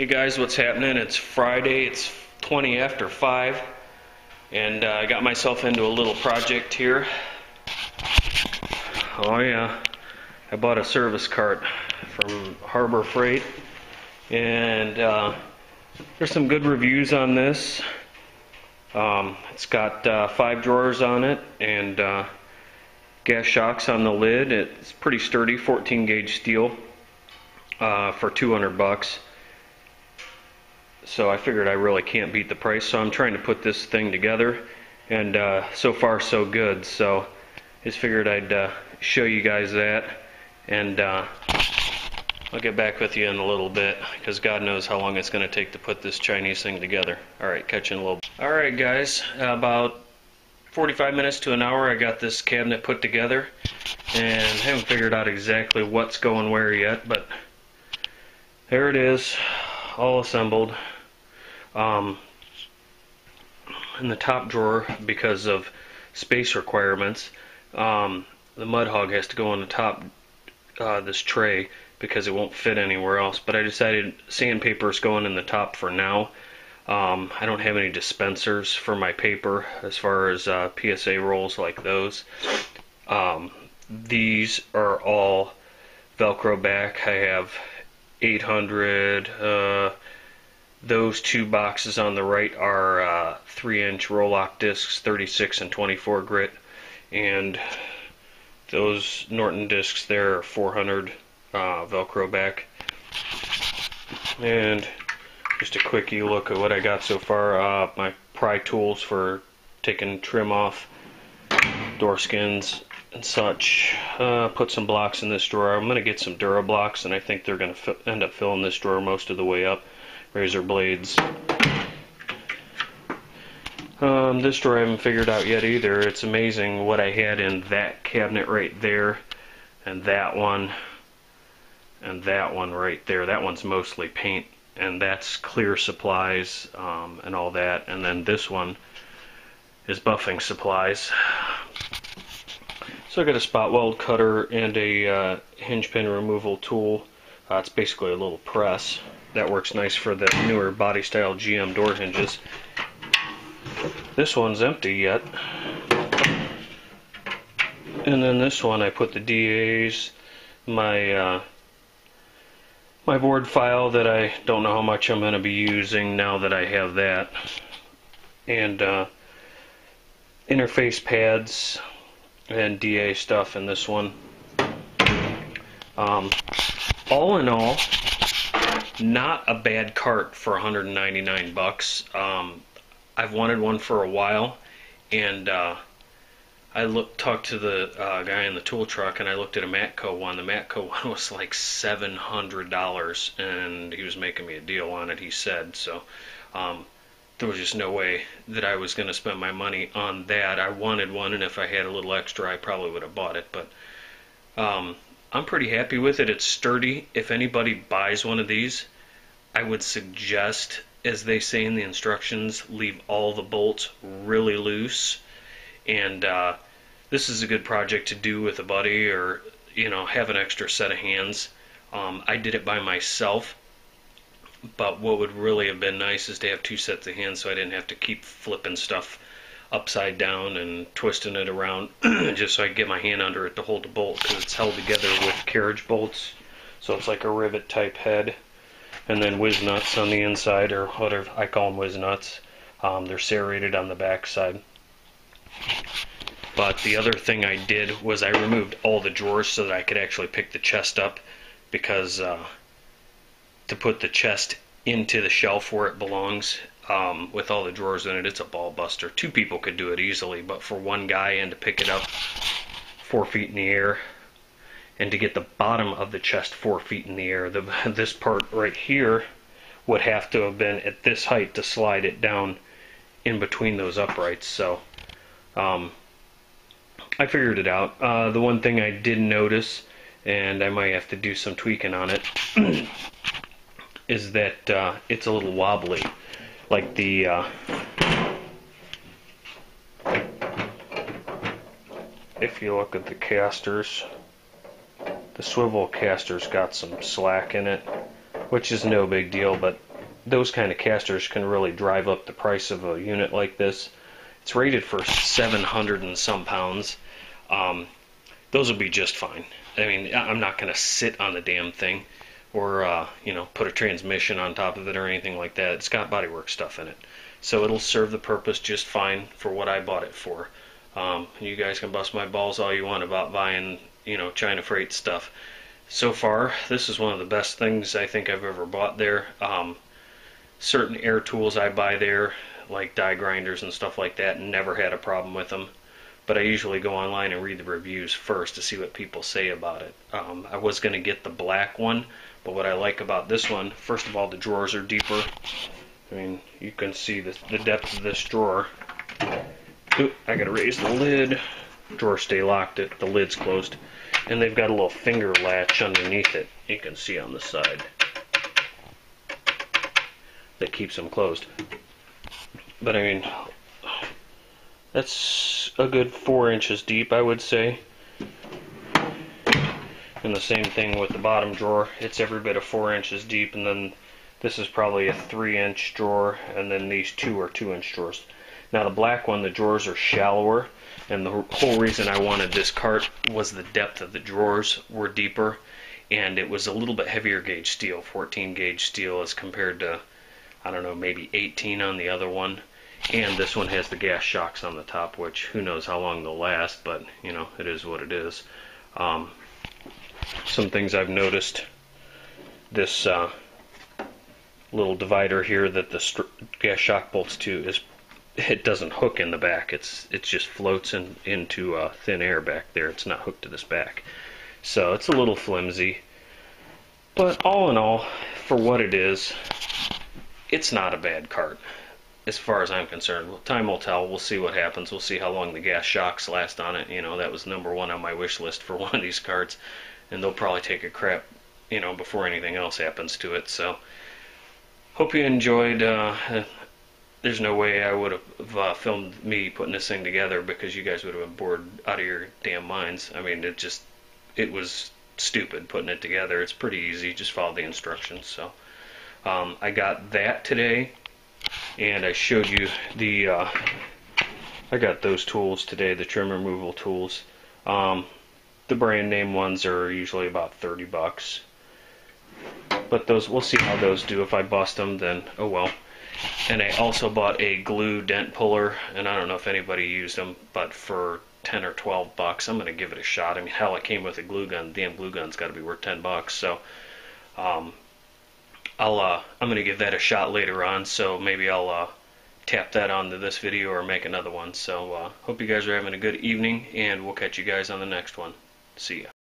Hey guys, what's happening? It's Friday, it's 20 after 5, and I got myself into a little project here. Oh yeah, I bought a service cart from Harbor Freight, and there's some good reviews on this. It's got 5 drawers on it, and gas shocks on the lid. It's pretty sturdy, 14 gauge steel, for $200. So I figured I really can't beat the price, so I'm trying to put this thing together, and so far so good. So just figured I'd show you guys that, and I'll get back with you in a little bit, because God knows how long it's going to take to put this Chinese thing together. Alright, catch you in a little bit. Alright guys, about 45 minutes to an hour I got this cabinet put together, and I haven't figured out exactly what's going where yet, but there it is, all assembled. In the top drawer, because of space requirements, the mud hog has to go on the top this tray because it won't fit anywhere else, but I decided sandpaper is going in the top for now. I don't have any dispensers for my paper as far as PSA rolls like those. These are all Velcro back. I have 800. Those 2 boxes on the right are 3-inch roll-lock discs, 36 and 24 grit, and those Norton discs there are 400 Velcro back. And just a quickie look at what I got so far. My pry tools for taking trim off door skins and such. Put some blocks in this drawer. I'm going to get some Dura blocks, and I think they're going to end up filling this drawer most of the way up. Razor blades. This drawer I haven't figured out yet either. It's amazing what I had in that cabinet right there, and that one right there. That one's mostly paint, and that's clear supplies and all that, and then this one is buffing supplies. So I got a spot weld cutter and a hinge pin removal tool. It's basically a little press. That works nice for the newer body style GM door hinges. This one's empty yet. And then this one I put the DAs, my board file that I don't know how much I'm going to be using now that I have that, and interface pads and DA stuff in this one. All in all, not a bad cart for 199 bucks. I've wanted one for a while, and I talked to the guy in the tool truck, and I looked at a Matco one. The Matco one was like $700, and he was making me a deal on it, he said. So there was just no way that I was going to spend my money on that. I wanted one, and if I had a little extra, I probably would have bought it. But I'm pretty happy with it. It's sturdy. If anybody buys one of these, I would suggest, as they say in the instructions, leave all the bolts really loose. And this is a good project to do with a buddy, or have an extra set of hands. I did it by myself, but what would really have been nice is to have 2 sets of hands, so I didn't have to keep flipping stuff upside down and twisting it around just so I could get my hand under it to hold the bolt, because it's held together with carriage bolts, so it's like a rivet type head. And then whiz nuts on the inside, or whatever I call them, whiz nuts. They're serrated on the back side. But the other thing I did was I removed all the drawers so that I could actually pick the chest up, because to put the chest into the shelf where it belongs, with all the drawers in it, it's a ball buster. 2 people could do it easily, but for one guy, and to pick it up 4 feet in the air, and to get the bottom of the chest 4 feet in the air, this part right here would have to have been at this height to slide it down in between those uprights. So I figured it out. The one thing I did notice, and I might have to do some tweaking on it, is that it's a little wobbly. Like the if you look at the casters, the swivel caster's got some slack in it, which is no big deal, but those kind of casters can really drive up the price of a unit like this. It's rated for 700 and some pounds. Those will be just fine. I mean, I'm not going to sit on the damn thing or put a transmission on top of it or anything like that. It's got bodywork stuff in it, so it'll serve the purpose just fine for what I bought it for. You guys can bust my balls all you want about buying, China freight stuff. So far, this is one of the best things I think I've ever bought there. Certain air tools I buy there, like die grinders and stuff like that, never had a problem with them. But I usually go online and read the reviews first to see what people say about it. I was going to get the black one, but what I like about this one, first of all, the drawers are deeper. I mean, you can see the depth of this drawer. Oop, I gotta raise the lid. Drawers stay locked, the lid's closed. And they've got a little finger latch underneath it, you can see on the side, that keeps them closed. But I mean, that's a good 4 inches deep, I would say. And the same thing with the bottom drawer. It's every bit of 4 inches deep, and then this is probably a 3-inch drawer, and then these two are 2-inch drawers. Now the black one, the drawers are shallower, and the whole reason I wanted this cart was the depth of the drawers were deeper, and it was a little bit heavier gauge steel, 14 gauge steel as compared to, I don't know, maybe 18 on the other one. And this one has the gas shocks on the top, which who knows how long they'll last, but it is what it is. Some things I've noticed, this little divider here that the gas shock bolts to, it doesn't hook in the back. It just floats into thin air back there. It's not hooked to this back, so it's a little flimsy. But all in all, for what it is, it's not a bad cart as far as I'm concerned. Time will tell. We'll see what happens. We'll see how long the gas shocks last on it. That was #1 on my wish list for one of these carts, and they'll probably take a crap, before anything else happens to it. So, hope you enjoyed. There's no way I would have filmed me putting this thing together, because you guys would have been bored out of your damn minds. I mean, it was stupid putting it together. It's pretty easy. Just follow the instructions. So, I got that today. And I showed you I got those tools today, the trim removal tools. The brand name ones are usually about 30 bucks. But those, we'll see how those do. If I bust them, then oh well. And I also bought a glue dent puller, and I don't know if anybody used them, but for 10 or 12 bucks, I'm going to give it a shot. I mean, hell, it came with a glue gun. Damn glue gun's got to be worth 10 bucks. So, I'm going to give that a shot later on, so maybe I'll tap that onto this video or make another one. So hope you guys are having a good evening, and we'll catch you guys on the next one. See ya.